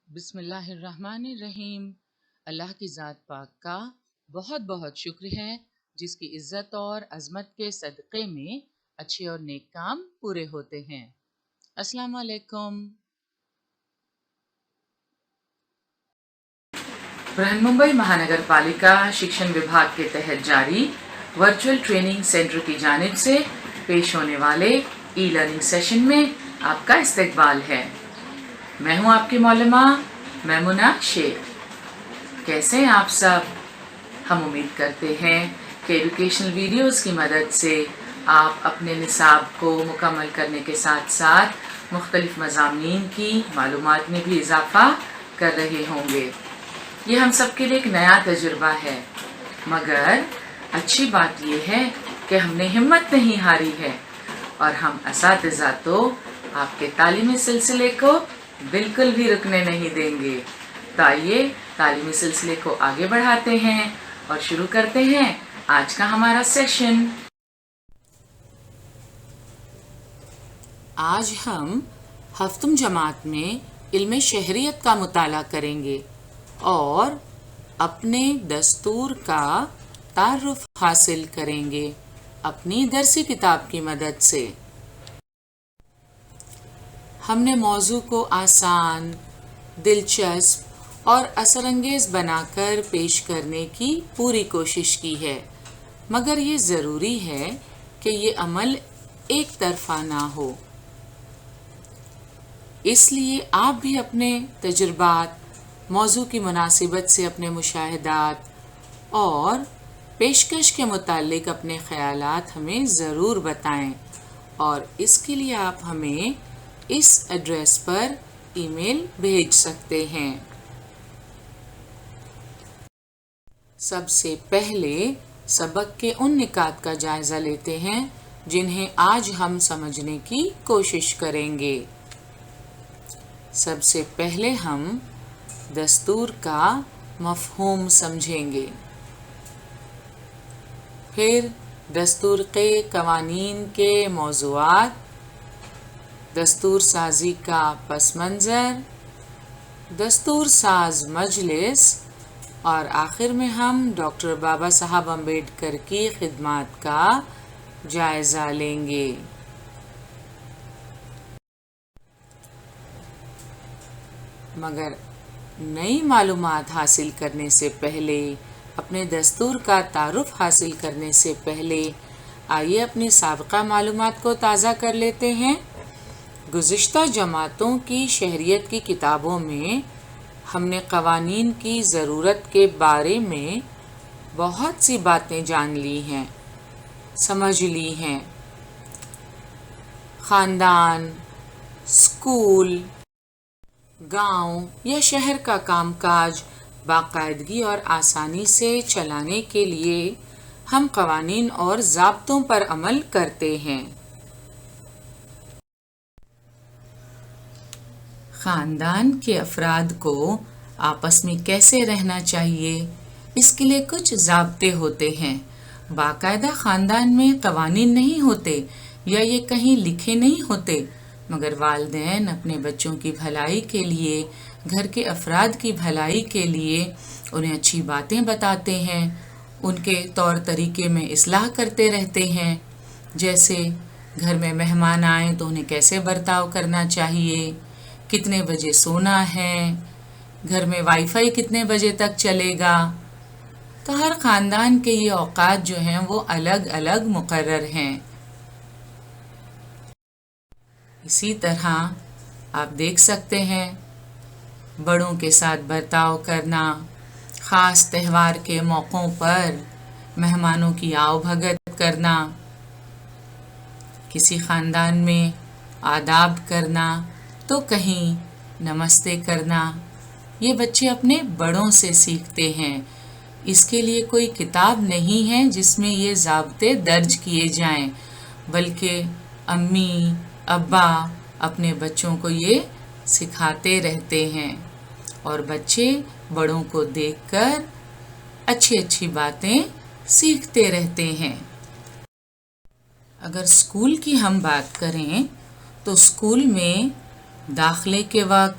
بسم اللہ الرحمن الرحیم۔ اللہ کی ذات پاک کا بہت بہت شکر ہے جس کی عزت اور عظمت کے صدقے میں اچھے اور نیک کام پورے ہوتے ہیں۔ السلام علیکم۔ برہن ممبئی مہانگر پالیکا شکشن وبھاگ کے تحت جاری ورچوئل ٹریننگ سینٹر کی جانب سے پیش ہونے والے ای لرننگ سیشن میں آپ کا استقبال ہے۔ میں ہوں آپ کی معلمہ میمونہ شیخ۔ کیسے ہیں آپ سب؟ ہم امید کرتے ہیں کہ ایڈوکیشنل ویڈیوز کی مدد سے آپ اپنے نصاب کو مکمل کرنے کے ساتھ ساتھ مختلف مضامین کی معلومات میں بھی اضافہ کر رہے ہوں گے۔ یہ ہم سب کے لیے ایک نیا تجربہ ہے، مگر اچھی بات یہ ہے کہ ہم نے ہمت نہیں ہاری ہے اور ہم اساتذہ تو آپ کے تعلیمی سلسلے کو بالکل بھی رکنے نہیں دیں گے۔ تو آئیے تعلیمی سلسلے کو آگے بڑھاتے ہیں اور شروع کرتے ہیں آج کا ہمارا سیشن۔ آج ہم ہفتم جماعت میں علم شہریت کا مطالعہ کریں گے اور اپنے دستور کا تعارف حاصل کریں گے اپنی درسی کتاب کی مدد سے۔ ہم نے موضوع کو آسان، دلچسپ اور اثر انگیز بنا کر پیش کرنے کی پوری کوشش کی ہے، مگر یہ ضروری ہے کہ یہ عمل ایک طرفہ نہ ہو۔ اس لیے آپ بھی اپنے تجربات، موضوع کی مناسبت سے اپنے مشاہدات اور پیشکش کے متعلق اپنے خیالات ہمیں ضرور بتائیں، اور اس کے لیے آپ ہمیں اس ایڈریس پر ای میل بھیج سکتے ہیں۔ سب سے پہلے سبق کے ان نکات کا جائزہ لیتے ہیں جنہیں آج ہم سمجھنے کی کوشش کریں گے۔ سب سے پہلے ہم دستور کا مفہوم سمجھیں گے، پھر دستور کے قوانین کے موضوعات، دستور سازی کا پس منظر، دستور ساز مجلس، اور آخر میں ہم ڈاکٹر بابا صاحب امبیڈکر کی خدمات کا جائزہ لیں گے۔ مگر نئی معلومات حاصل کرنے سے پہلے، اپنے دستور کا تعارف حاصل کرنے سے پہلے، آئیے اپنی سابقہ معلومات کو تازہ کر لیتے ہیں۔ گزشتہ جماعتوں کی شہریت کی کتابوں میں ہم نے قوانین کی ضرورت کے بارے میں بہت سی باتیں جان لی ہیں، سمجھ لی ہیں۔ خاندان، اسکول، گاؤں یا شہر کا کام کاج باقاعدگی اور آسانی سے چلانے کے لیے ہم قوانین اور ضابطوں پر عمل کرتے ہیں۔ خاندان کے افراد کو آپس میں کیسے رہنا چاہیے، اس کے لیے کچھ ضابطے ہوتے ہیں۔ باقاعدہ خاندان میں قوانین نہیں ہوتے یا یہ کہیں لکھے نہیں ہوتے، مگر والدین اپنے بچوں کی بھلائی کے لیے، گھر کے افراد کی بھلائی کے لیے انہیں اچھی باتیں بتاتے ہیں، ان کے طور طریقے میں اصلاح کرتے رہتے ہیں، جیسے گھر میں مہمان آئیں تو انہیں کیسے برتاؤ کرنا چاہیے، کتنے بجے سونا ہے، گھر میں وائی فائی کتنے بجے تک چلے گا۔ تو ہر خاندان کے یہ اوقات جو ہیں وہ الگ الگ مقرر ہیں۔ اسی طرح آپ دیکھ سکتے ہیں بڑوں کے ساتھ برتاؤ کرنا، خاص تہوار کے موقعوں پر مہمانوں کی آؤ بھگت کرنا، کسی خاندان میں آداب کرنا تو کہیں نمستے کرنا، یہ بچے اپنے بڑوں سے سیکھتے ہیں۔ اس کے لیے کوئی کتاب نہیں ہے جس میں یہ ضابطے درج کیے جائیں، بلکہ امی ابا اپنے بچوں کو یہ سکھاتے رہتے ہیں، اور بچے بڑوں کو دیکھ کر اچھی اچھی باتیں سیکھتے رہتے ہیں۔ اگر اسکول کی ہم بات کریں تو اسکول میں داخلے کے وقت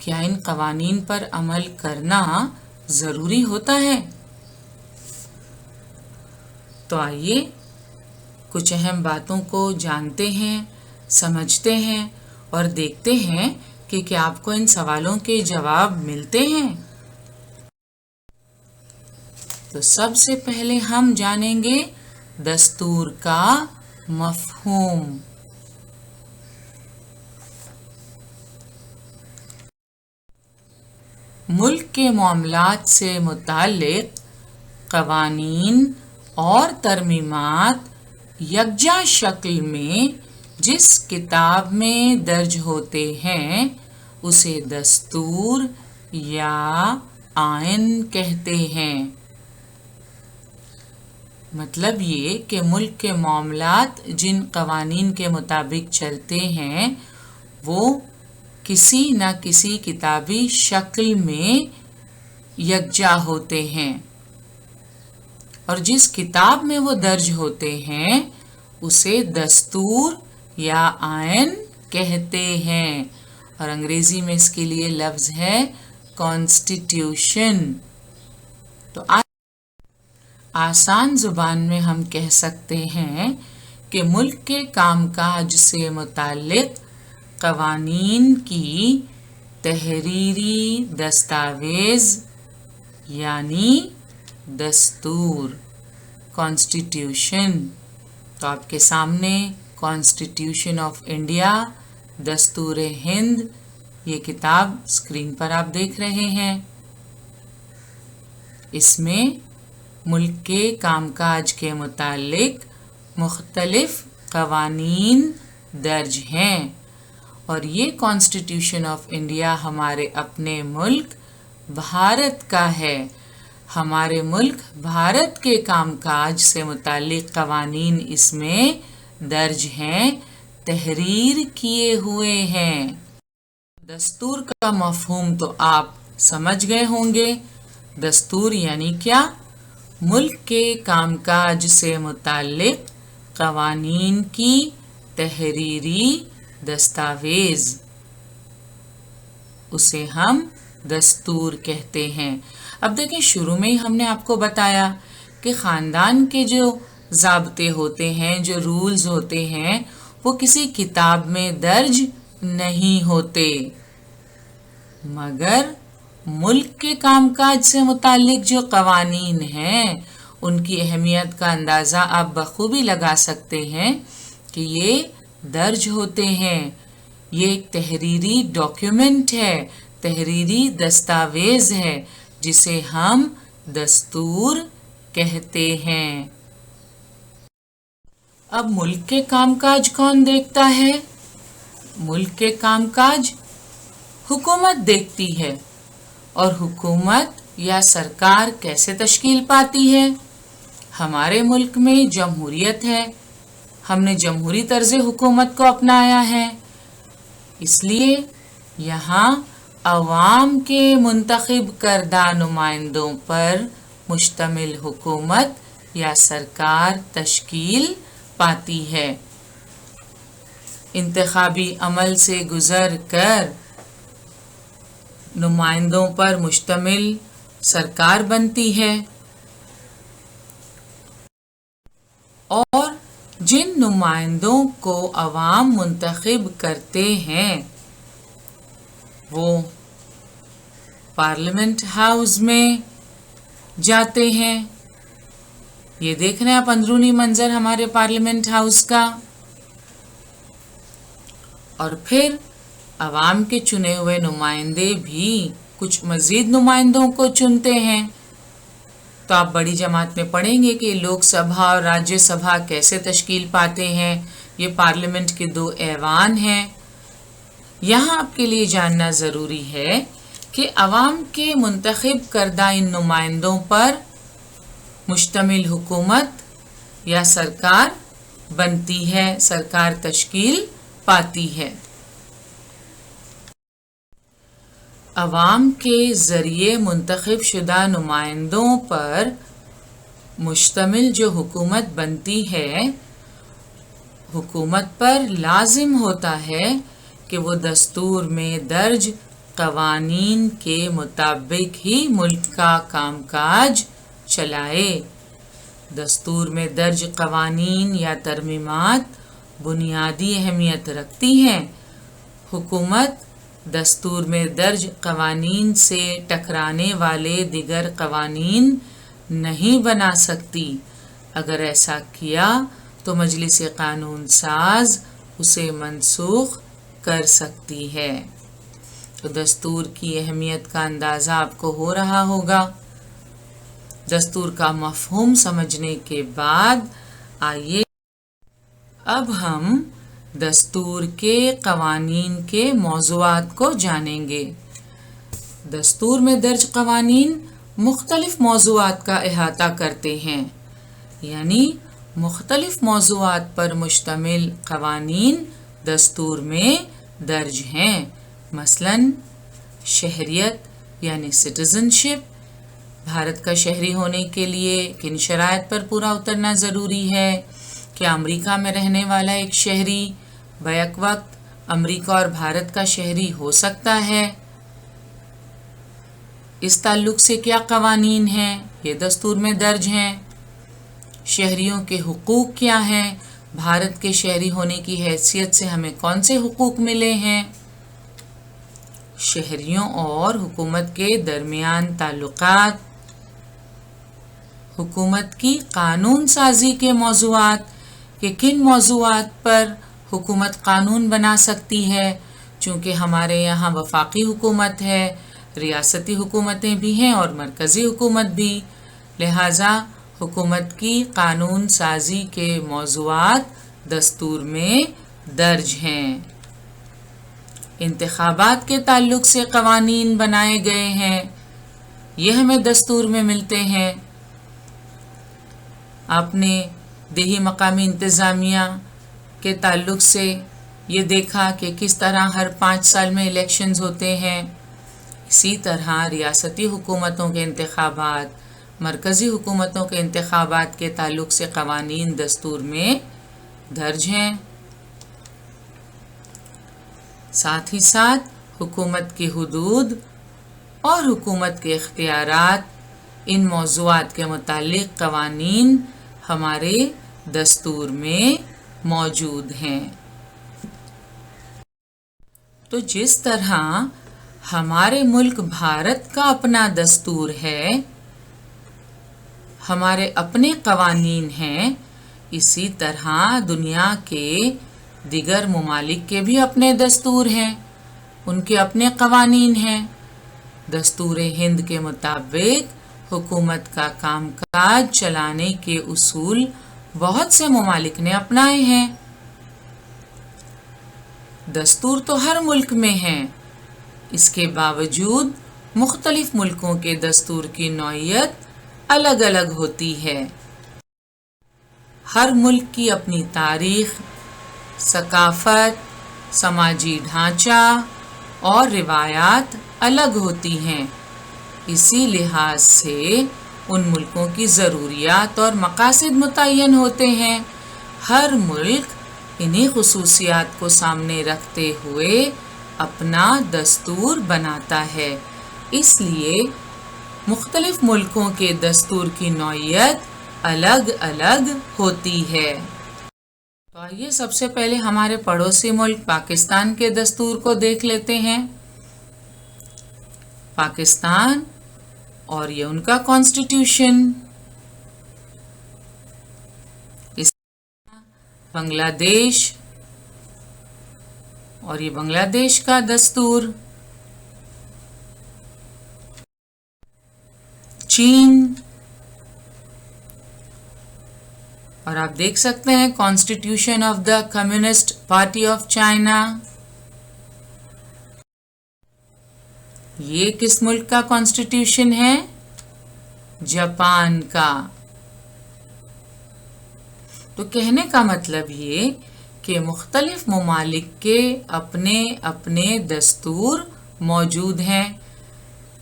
کیا ان قوانین پر عمل کرنا ضروری ہوتا ہے؟ تو آئیے کچھ اہم باتوں کو جانتے ہیں، سمجھتے ہیں اور دیکھتے ہیں کہ کیا آپ کو ان سوالوں کے جواب ملتے ہیں۔ تو سب سے پہلے ہم جانیں گے دستور کا مفہوم۔ ملک کے معاملات سے متعلق قوانین اور ترمیمات یکجا شکل میں جس کتاب میں درج ہوتے ہیں اسے دستور یا آئین کہتے ہیں۔ مطلب یہ کہ ملک کے معاملات جن قوانین کے مطابق چلتے ہیں وہ کسی نہ کسی کتابی شکل میں یکجا ہوتے ہیں، اور جس کتاب میں وہ درج ہوتے ہیں اسے دستور یا آئین کہتے ہیں، اور انگریزی میں اس کے لیے لفظ ہے کانسٹیٹیوشن۔ تو آسان زبان میں ہم کہہ سکتے ہیں کہ ملک کے کام کاج سے متعلق قوانین کی تحریری دستاویز یعنی دستور، کانسٹیٹیوشن۔ تو آپ کے سامنے کانسٹیٹیوشن آف انڈیا، دستور ہند، یہ کتاب اسکرین پر آپ دیکھ رہے ہیں۔ اس میں ملک کے کام کاج کے متعلق مختلف قوانین درج ہیں، اور یہ کانسٹیٹیوشن آف انڈیا ہمارے اپنے ملک بھارت کا ہے۔ ہمارے ملک بھارت کے کام کاج سے متعلق قوانین اس میں درج ہیں، تحریر کیے ہوئے ہیں۔ دستور کا مفہوم تو آپ سمجھ گئے ہوں گے۔ دستور یعنی کیا؟ ملک کے کام کاج سے متعلق قوانین کی تحریری دستاویز، اسے ہم دستور کہتے ہیں۔ اب دیکھیں، شروع میں ہی ہم نے آپ کو بتایا کہ خاندان کے جو ضابطے ہوتے ہیں، جو رولز ہوتے ہیں، وہ کسی کتاب میں درج نہیں ہوتے، مگر ملک کے کام کاج سے متعلق جو قوانین ہیں ان کی اہمیت کا اندازہ آپ بخوبی لگا سکتے ہیں کہ یہ درج ہوتے ہیں۔ یہ ایک تحریری ڈاکیومنٹ ہے، تحریری دستاویز ہے، جسے ہم دستور کہتے ہیں۔ اب ملک کے کام کاج کون دیکھتا ہے؟ ملک کے کام کاج حکومت دیکھتی ہے۔ اور حکومت یا سرکار کیسے تشکیل پاتی ہے؟ ہمارے ملک میں جمہوریت ہے، ہم نے جمہوری طرز حکومت کو اپنایا ہے، اس لیے یہاں عوام کے منتخب کردہ نمائندوں پر مشتمل حکومت یا سرکار تشکیل پاتی ہے۔ انتخابی عمل سے گزر کر نمائندوں پر مشتمل سرکار بنتی ہے، اور جن نمائندوں کو عوام منتخب کرتے ہیں وہ پارلیمنٹ ہاؤس میں جاتے ہیں۔ یہ دیکھ رہے ہیں آپ اندرونی منظر ہمارے پارلیمنٹ ہاؤس کا، اور پھر عوام کے چنے ہوئے نمائندے بھی کچھ مزید نمائندوں کو چنتے ہیں۔ تو آپ بڑی جماعت میں پڑھیں گے کہ لوک سبھا اور راجیہ سبھا کیسے تشکیل پاتے ہیں۔ یہ پارلیمنٹ کے 2 ایوان ہیں۔ یہاں آپ کے لیے جاننا ضروری ہے کہ عوام کے منتخب کردہ ان نمائندوں پر مشتمل حکومت یا سرکار بنتی ہے، سرکار تشکیل پاتی ہے۔ عوام کے ذریعے منتخب شدہ نمائندوں پر مشتمل جو حکومت بنتی ہے، حکومت پر لازم ہوتا ہے کہ وہ دستور میں درج قوانین کے مطابق ہی ملک کا کام کاج چلائے۔ دستور میں درج قوانین یا ترمیمات بنیادی اہمیت رکھتی ہیں۔ حکومت دستور میں درج قوانین سے ٹکرانے والے دیگر قوانین نہیں بنا سکتی۔ اگر ایسا کیا تو مجلس قانون ساز اسے منسوخ کر سکتی ہے۔ تو دستور کی اہمیت کا اندازہ آپ کو ہو رہا ہوگا۔ دستور کا مفہوم سمجھنے کے بعد آئیے اب ہم دستور کے قوانین کے موضوعات کو جانیں گے۔ دستور میں درج قوانین مختلف موضوعات کا احاطہ کرتے ہیں، یعنی مختلف موضوعات پر مشتمل قوانین دستور میں درج ہیں۔ مثلاً شہریت یعنی سٹیزنشپ، بھارت کا شہری ہونے کے لیے کن شرائط پر پورا اترنا ضروری ہے؟ کیا امریکہ میں رہنے والا ایک شہری بیک وقت امریکہ اور بھارت کا شہری ہو سکتا ہے؟ اس تعلق سے کیا قوانین ہیں؟ یہ دستور میں درج ہیں۔ شہریوں کے حقوق کیا ہیں؟ بھارت کے شہری ہونے کی حیثیت سے ہمیں کون سے حقوق ملے ہیں؟ شہریوں اور حکومت کے درمیان تعلقات، حکومت کی قانون سازی کے موضوعات کہ کن موضوعات پر حکومت قانون بنا سکتی ہے۔ چونکہ ہمارے یہاں وفاقی حکومت ہے، ریاستی حکومتیں بھی ہیں اور مرکزی حکومت بھی، لہٰذا حکومت کی قانون سازی کے موضوعات دستور میں درج ہیں۔ انتخابات کے تعلق سے قوانین بنائے گئے ہیں، یہ ہمیں دستور میں ملتے ہیں۔ آپ نے دیہی مقامی انتظامیہ کے تعلق سے یہ دیکھا کہ کس طرح ہر 5 سال میں الیکشنز ہوتے ہیں۔ اسی طرح ریاستی حکومتوں کے انتخابات، مرکزی حکومتوں کے انتخابات کے تعلق سے قوانین دستور میں درج ہیں۔ ساتھ ہی ساتھ حکومت کی حدود اور حکومت کے اختیارات، ان موضوعات کے متعلق قوانین ہمارے دستور میں موجود ہیں۔ تو جس طرح ہمارے ملک بھارت کا اپنا دستور ہے، ہمارے اپنے قوانین ہیں، اسی طرح دنیا کے دیگر ممالک کے بھی اپنے دستور ہیں، ان کے اپنے قوانین ہیں۔ دستور ہند کے مطابق حکومت کا کام کاج چلانے کے اصول بہت سے ممالک نے اپنائے ہیں۔ دستور تو ہر ملک میں ہیں، اس کے باوجود مختلف ملکوں کے دستور کی نوعیت الگ الگ ہوتی ہے۔ ہر ملک کی اپنی تاریخ، ثقافت، سماجی ڈھانچہ اور روایات الگ ہوتی ہیں۔ اسی لحاظ سے ان ملکوں کی ضروریات اور مقاصد متعین ہوتے ہیں۔ ہر ملک انہی خصوصیات کو سامنے رکھتے ہوئے اپنا دستور بناتا ہے، اس لیے مختلف ملکوں کے دستور کی نوعیت الگ الگ ہوتی ہے۔ تو آئیے سب سے پہلے ہمارے پڑوسی ملک پاکستان کے دستور کو دیکھ لیتے ہیں۔ پاکستان اور یہ ان کا کانسٹیٹیوشن، بنگلہ دیش اور یہ بنگلہ دیش کا دستور، چین، اور آپ دیکھ سکتے ہیں constitution of the communist party of China. یہ کس ملک کا کانسٹیٹیوشن ہے؟ جاپان کا۔ تو کہنے کا مطلب یہ کہ مختلف ممالک کے اپنے اپنے دستور موجود ہیں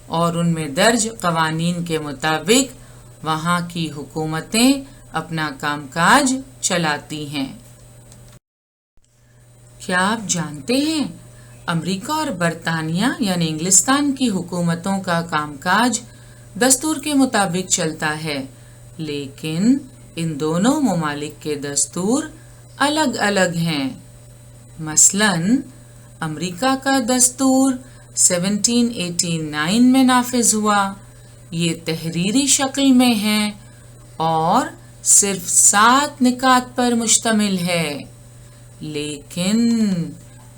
اور ان میں درج قوانین کے مطابق وہاں کی حکومتیں اپنا کام کاج چلاتی ہیں۔ کیا آپ جانتے ہیں امریکہ اور برطانیہ یعنی انگلستان کی حکومتوں کا کام کاج دستور کے مطابق چلتا ہے، لیکن ان دونوں ممالک کے دستور الگ الگ ہیں۔ مثلاً امریکہ کا دستور 1789 میں نافذ ہوا، یہ تحریری شکل میں ہے اور صرف 7 نکات پر مشتمل ہے، لیکن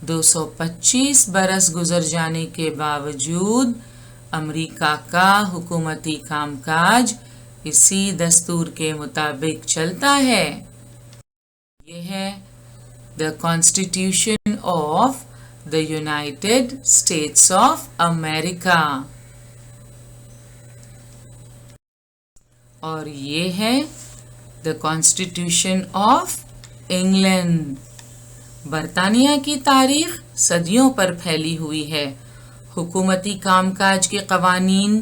225 برس گزر جانے کے باوجود امریکہ کا حکومتی کام کاج اسی دستور کے مطابق چلتا ہے۔ یہ ہے The Constitution of the United States of America اور یہ ہے The Constitution of England۔ برطانیہ کی تاریخ صدیوں پر پھیلی ہوئی ہے۔ حکومتی کام کاج کے قوانین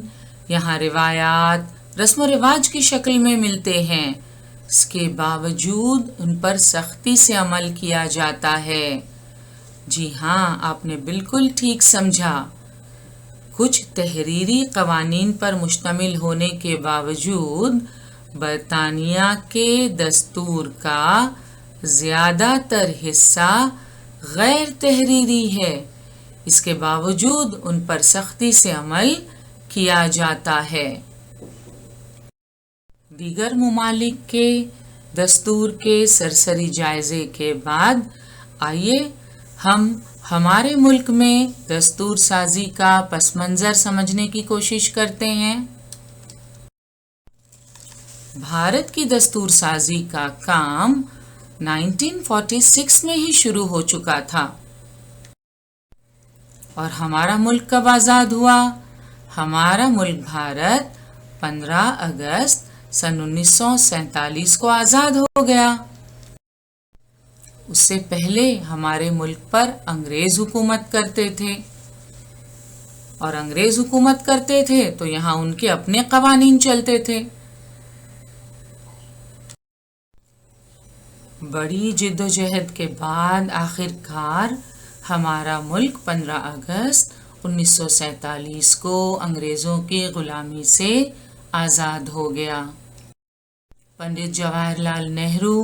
یہاں روایات، رسم و رواج کی شکل میں ملتے ہیں، اس کے باوجود ان پر سختی سے عمل کیا جاتا ہے۔ جی ہاں، آپ نے بالکل ٹھیک سمجھا۔ کچھ تحریری قوانین پر مشتمل ہونے کے باوجود برطانیہ کے دستور کا زیادہ تر حصہ غیر تحریری ہے، اس کے باوجود ان پر سختی سے عمل کیا جاتا ہے۔ دیگر ممالک کے دستور کے سرسری جائزے کے بعد آئیے ہم ہمارے ملک میں دستور سازی کا پس منظر سمجھنے کی کوشش کرتے ہیں۔ بھارت کی دستور سازی کا کام 1946 میں ہی شروع ہو چکا تھا۔ اور ہمارا ملک کب آزاد ہوا؟ ہمارا ملک بھارت 15 اگست سن 1947 کو آزاد ہو گیا۔ اس سے پہلے ہمارے ملک پر انگریز حکومت کرتے تھے، اور انگریز حکومت کرتے تھے تو یہاں ان کے اپنے قوانین چلتے تھے۔ بڑی جد و جہد کے بعد آخر کار ہمارا ملک 15 اگست 1947 کو انگریزوں کی غلامی سے آزاد ہو گیا۔ پنڈت جواہر لال نہرو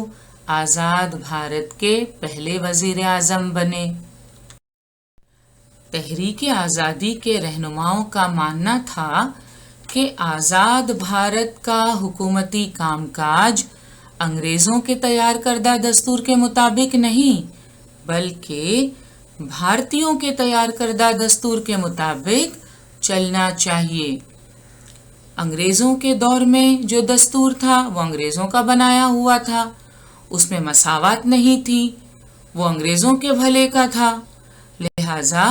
آزاد بھارت کے پہلے وزیر اعظم بنے۔ تحریک آزادی کے رہنماؤں کا ماننا تھا کہ آزاد بھارت کا حکومتی کام کاج انگریزوں کے تیار کردہ دستور کے مطابق نہیں، بلکہ بھارتیوں کے تیار کردہ دستور کے مطابق چلنا چاہیے۔ انگریزوں کے دور میں جو دستور تھا وہ انگریزوں کا بنایا ہوا تھا، اس میں مساوات نہیں تھی، وہ انگریزوں کے بھلے کا تھا، لہٰذا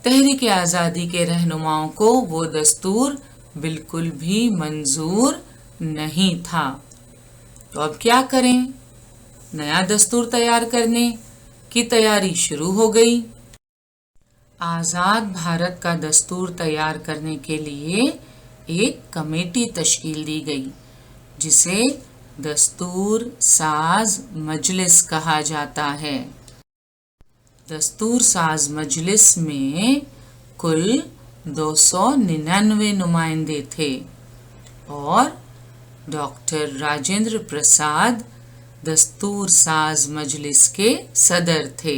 تحریک آزادی کے رہنماؤں کو وہ دستور بالکل بھی منظور نہیں تھا۔ تو اب کیا کریں؟ نیا دستور تیار کرنے کی تیاری شروع ہو گئی۔ آزاد بھارت کا دستور تیار کرنے کے لیے ایک کمیٹی تشکیل دی گئی، جسے دستور ساز مجلس کہا جاتا ہے۔ دستور ساز مجلس میں کل 299 نمائندے تھے اور ڈاکٹر راجندر پرساد دستور ساز مجلس کے صدر تھے۔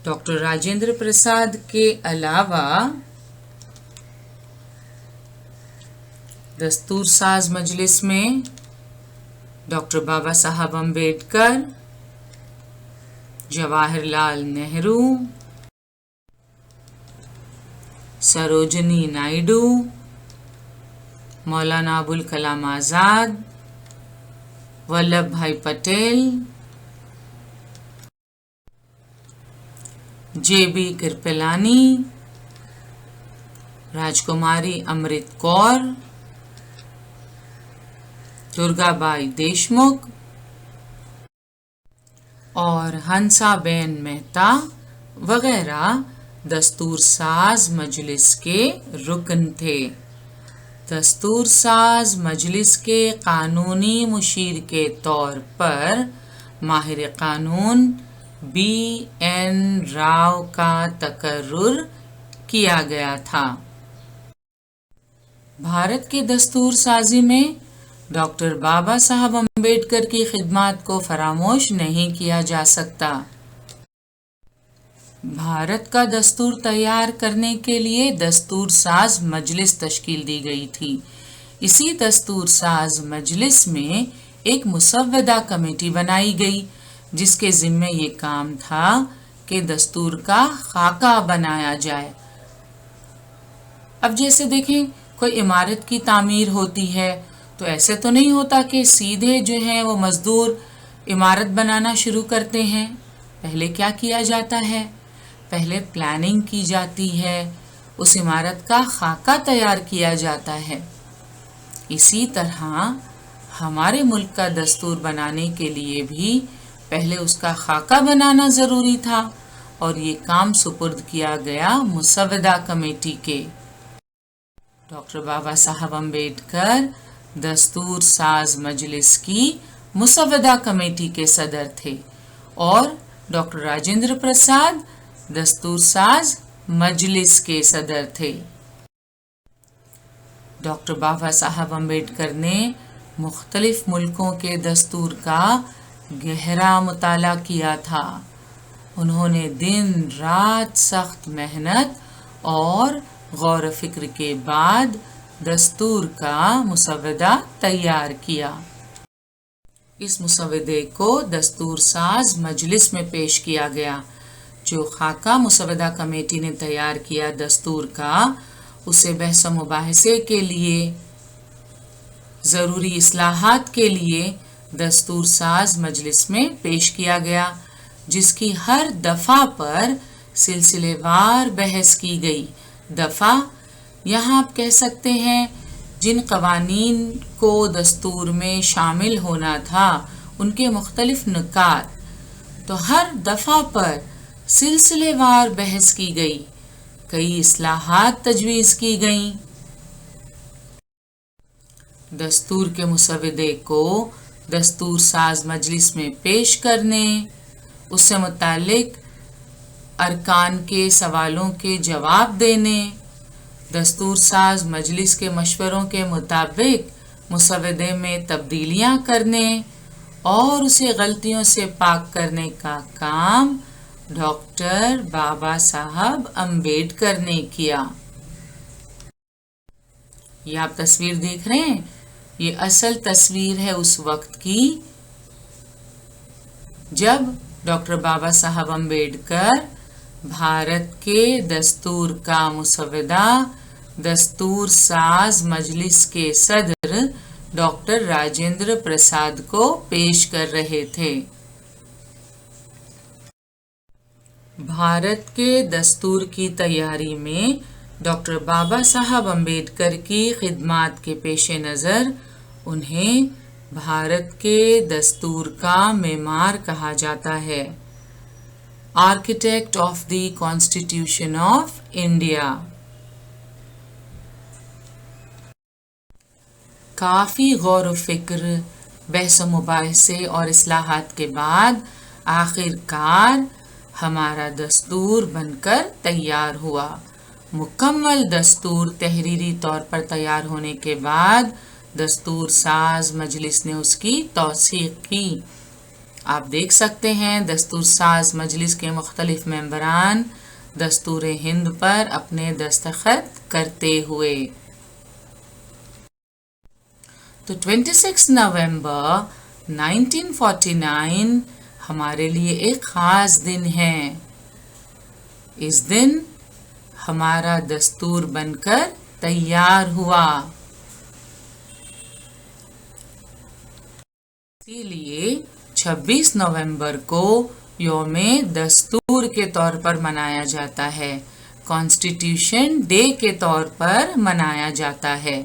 ڈاکٹر راجندر پرساد کے علاوہ دستور ساز مجلس میں ڈاکٹر بابا صاحب امبیڈکر، جواہر لال نہرو، سروجنی نائیڈو، مولانا ابوالکلام آزاد، ولبھ بھائی پٹیل، جے بی کرپلانی، راجکماری امرت کور، درگا بائی دیشمکھ اور ہنسا بین مہتا وغیرہ دستور ساز مجلس کے رکن تھے۔ دستور ساز مجلس کے قانونی مشیر کے طور پر ماہر قانون BN راؤ کا تقرر کیا گیا تھا۔ بھارت کے دستور سازی میں ڈاکٹر بابا صاحب امبیڈکر کی خدمات کو فراموش نہیں کیا جا سکتا۔ بھارت کا دستور تیار کرنے کے لیے دستور ساز مجلس تشکیل دی گئی تھی۔ اسی دستور ساز مجلس میں ایک مسودہ کمیٹی بنائی گئی جس کے ذمہ یہ کام تھا کہ دستور کا خاکہ بنایا جائے۔ اب جیسے دیکھیں کوئی عمارت کی تعمیر ہوتی ہے تو ایسے تو نہیں ہوتا کہ سیدھے جو ہیں وہ مزدور عمارت بنانا شروع کرتے ہیں۔ پہلے کیا کیا جاتا ہے؟ پہلے پلاننگ کی جاتی ہے، اس عمارت کا خاکہ تیار کیا جاتا ہے۔ اسی طرح ہمارے ملک کا دستور بنانے کے لیے بھی پہلے اس کا خاکہ بنانا ضروری تھا اور یہ کام سپرد کیا گیا مسودہ کمیٹی کے۔ ڈاکٹر بابا صاحب امبیڈکر دستور ساز مجلس کی مسودہ کمیٹی کے صدر تھے اور ڈاکٹر راجندر پرساد دستور ساز مجلس کے صدر تھے۔ ڈاکٹر بابا صاحب امبیڈکر نے مختلف ملکوں کے دستور کا گہرا مطالعہ کیا تھا۔ انہوں نے دن رات سخت محنت اور غور و فکر کے بعد دستور کا مسودہ تیار کیا۔ اس مسودے کو دستور ساز مجلس میں پیش کیا گیا۔ جو خاکہ مسودہ کمیٹی نے تیار کیا دستور کا، اسے بحث و مباحثے کے لیے، ضروری اصلاحات کے لیے دستور ساز مجلس میں پیش کیا گیا، جس کی ہر دفعہ پر سلسلے وار بحث کی گئی۔ دفعہ یہاں آپ کہہ سکتے ہیں جن قوانین کو دستور میں شامل ہونا تھا ان کے مختلف نکات، تو ہر دفعہ پر سلسلے وار بحث کی گئی، کئی اصلاحات تجویز کی گئیں۔ دستور کے مسودے کو دستور ساز مجلس میں پیش کرنے، اس سے متعلق ارکان کے سوالوں کے جواب دینے، دستور ساز مجلس کے مشوروں کے مطابق مسودے میں تبدیلیاں کرنے اور اسے غلطیوں سے پاک کرنے کا کام ڈاکٹر بابا صاحب امبیڈکر نے کیا۔ یہ آپ تصویر دیکھ رہے ہیں، یہ اصل تصویر ہے اس وقت کی جب ڈاکٹر بابا صاحب امبیڈکر بھارت کے دستور کا مسودہ دستور ساز مجلس کے صدر ڈاکٹر راجندر پرساد کو پیش کر رہے تھے۔ بھارت کے دستور کی تیاری میں ڈاکٹر بابا صاحب امبیڈکر کی خدمات کے پیش نظر انہیں بھارت کے دستور کا معمار کہا جاتا ہے، architect of the constitution of India. کافی غور و فکر، بحث و مباحثے اور اصلاحات کے بعد آخر کار ہمارا دستور بن کر تیار ہوا۔ مکمل دستور تحریری طور پر تیار ہونے کے بعد دستور ساز مجلس نے اس کی توثیق کی۔ آپ دیکھ سکتے ہیں دستور ساز مجلس کے مختلف ممبران دستور ہند پر اپنے دستخط کرتے ہوئے۔ تو 26 نومبر 1949 ہمارے لیے ایک خاص دن ہے۔ اس دن ہمارا دستور بن کر تیار ہوا۔ اسی لیے 26 نومبر کو یوم دستور کے طور پر منایا جاتا ہے، کانسٹیٹیوشن ڈے کے طور پر منایا جاتا ہے۔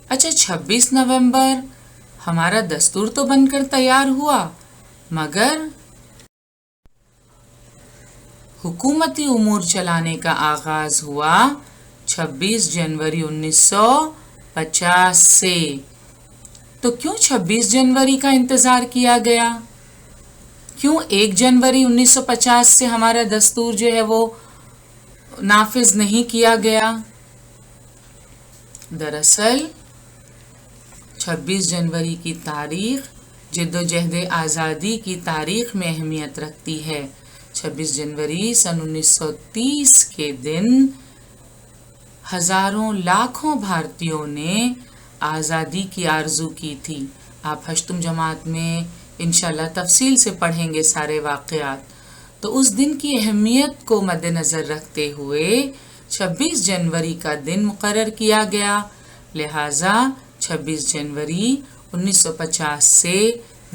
اچھا 26 نومبر ہمارا دستور تو بن کر تیار ہوا، مگر حکومتی امور چلانے کا آغاز ہوا 26 جنوری 1950 سے۔ تو کیوں 26 جنوری کا انتظار کیا گیا؟ کیوں 1 جنوری 1950 سے ہمارا دستور جو ہے وہ نافذ نہیں کیا گیا؟ دراصل 26 جنوری کی تاریخ جد و جہد آزادی کی تاریخ میں اہمیت رکھتی ہے۔ 26 جنوری سن 1930 کے دن ہزاروں لاکھوں بھارتیوں نے آزادی کی آرزو کی تھی۔ آپ ہشتم جماعت میں انشاءاللہ تفصیل سے پڑھیں گے سارے واقعات۔ تو اس دن کی اہمیت کو مد نظر رکھتے ہوئے 26 جنوری کا دن مقرر کیا گیا، لہٰذا 26 جنوری 1950 سے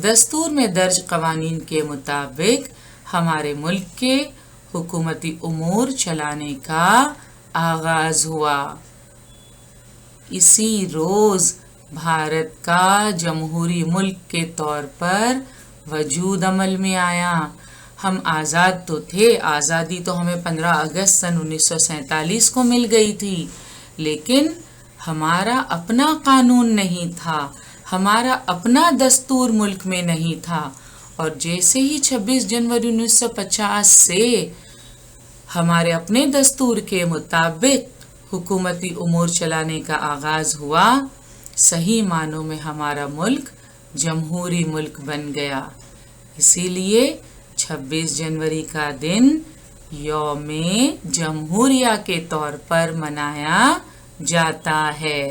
دستور میں درج قوانین کے مطابق ہمارے ملک کے حکومتی امور چلانے کا آغاز ہوا۔ اسی روز بھارت کا جمہوری ملک کے طور پر وجود عمل میں آیا۔ ہم آزاد تو تھے، آزادی تو ہمیں 15 اگست سن 1947 کو مل گئی تھی، لیکن ہمارا اپنا قانون نہیں تھا، ہمارا اپنا دستور ملک میں نہیں تھا، اور جیسے ہی 26 جنوری 1950 سے ہمارے اپنے دستور کے مطابق حکومتی امور چلانے کا آغاز ہوا، صحیح معنوں میں ہمارا ملک جمہوری ملک بن گیا۔ اسی لیے 26 جنوری کا دن یوم جمہوریہ کے طور پر منایا جاتا ہے۔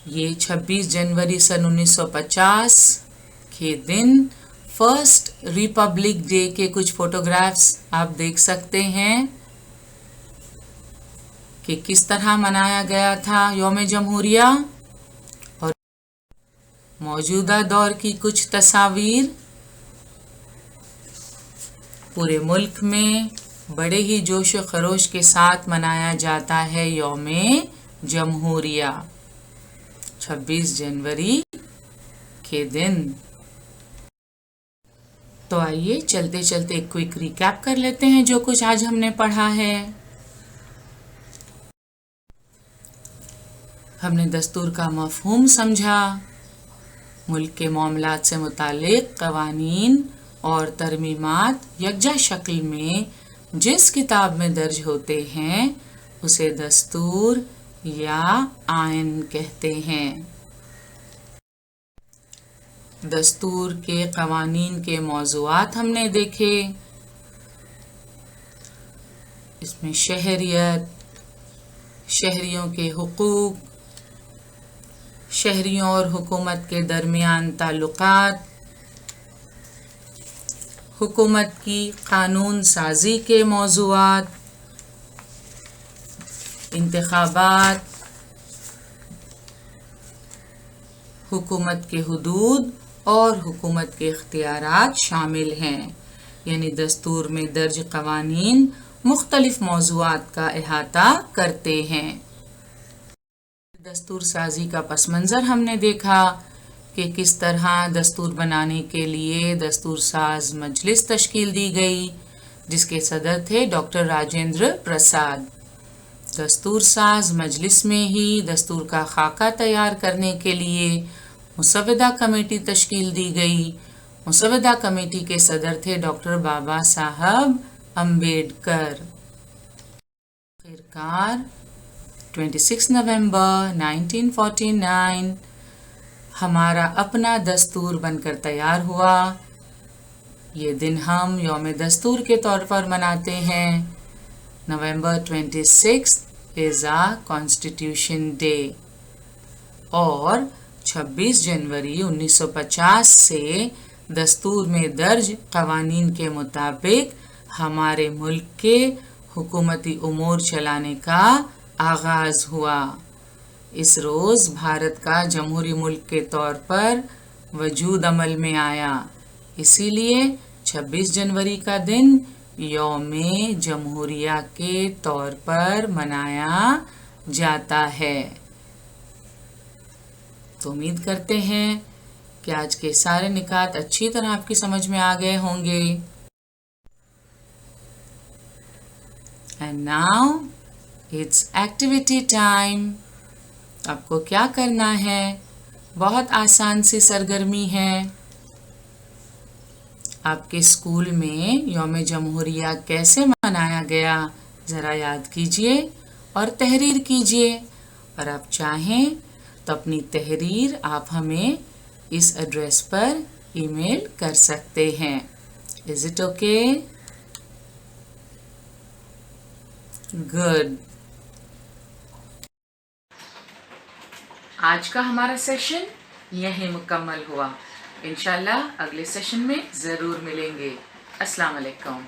یہ 26 جنوری سن 1950 کے دن فرسٹ ریپبلک ڈے کے کچھ فوٹوگرافز آپ دیکھ سکتے ہیں کہ کس طرح منایا گیا تھا یوم جمہوریہ، اور موجودہ دور کی کچھ تصاویر۔ پورے ملک میں بڑے ہی جوش و خروش کے ساتھ منایا جاتا ہے یوم جمہوریہ 26 جنوری کے دن۔ تو آئیے چلتے چلتے ایک کوئک ریکیپ کر لیتے ہیں جو کچھ آج ہم نے پڑھا ہے۔ ہم نے دستور کا مفہوم سمجھا، ملک کے معاملات سے متعلق قوانین اور ترمیمات یکجا شکل میں جس کتاب میں درج ہوتے ہیں اسے دستور یا آئین کہتے ہیں۔ دستور کے قوانین کے موضوعات ہم نے دیکھے، اس میں شہریت، شہریوں کے حقوق، شہریوں اور حکومت کے درمیان تعلقات، حکومت کی قانون سازی کے موضوعات، انتخابات، حکومت کے حدود اور حکومت کے اختیارات شامل ہیں۔ یعنی دستور میں درج قوانین مختلف موضوعات کا احاطہ کرتے ہیں۔ دستور سازی کا پس منظر ہم نے دیکھا کہ کس طرح دستور بنانے کے لیے دستور ساز مجلس تشکیل دی گئی، جس کے صدر تھے ڈاکٹر راجندر پرساد۔ دستور ساز مجلس میں ہی دستور کا خاکہ تیار کرنے کے لیے مسودہ کمیٹی تشکیل دی گئی۔ مسودہ کمیٹی کے صدر تھے ڈاکٹر بابا صاحب امبیڈکر۔ آخرکار 26 نومبر 1949 ہمارا اپنا دستور بن کر تیار ہوا۔ یہ دن ہم یوم دستور کے طور پر مناتے ہیں۔ نومبر 26 is our Constitution Day۔ اور 26 جنوری 1950 سے دستور میں درج قوانین کے مطابق ہمارے ملک کے حکومتی امور چلانے کا آغاز ہوا۔ اس روز بھارت کا جمہوری ملک کے طور پر وجود عمل میں آیا، اسی لیے 26 جنوری کا دن یوم جمہوریہ کے طور پر منایا جاتا ہے۔ تو امید کرتے ہیں کہ آج کے سارے نکات اچھی طرح آپ کی سمجھ میں آ گئے ہوں گے۔ And now it's activity time. آپ کو کیا کرنا ہے؟ بہت آسان سی سرگرمی ہے۔ آپ کے اسکول میں یوم جمہوریہ کیسے منایا گیا؟ ذرا یاد کیجئے اور تحریر کیجئے، اور آپ چاہیں تو اپنی تحریر آپ ہمیں اس ایڈریس پر ای میل کر سکتے ہیں۔ Is it okay? Good. آج کا ہمارا سیشن یہیں مکمل ہوا۔ انشاءاللہ اگلے سیشن میں ضرور ملیں گے۔ السلام علیکم۔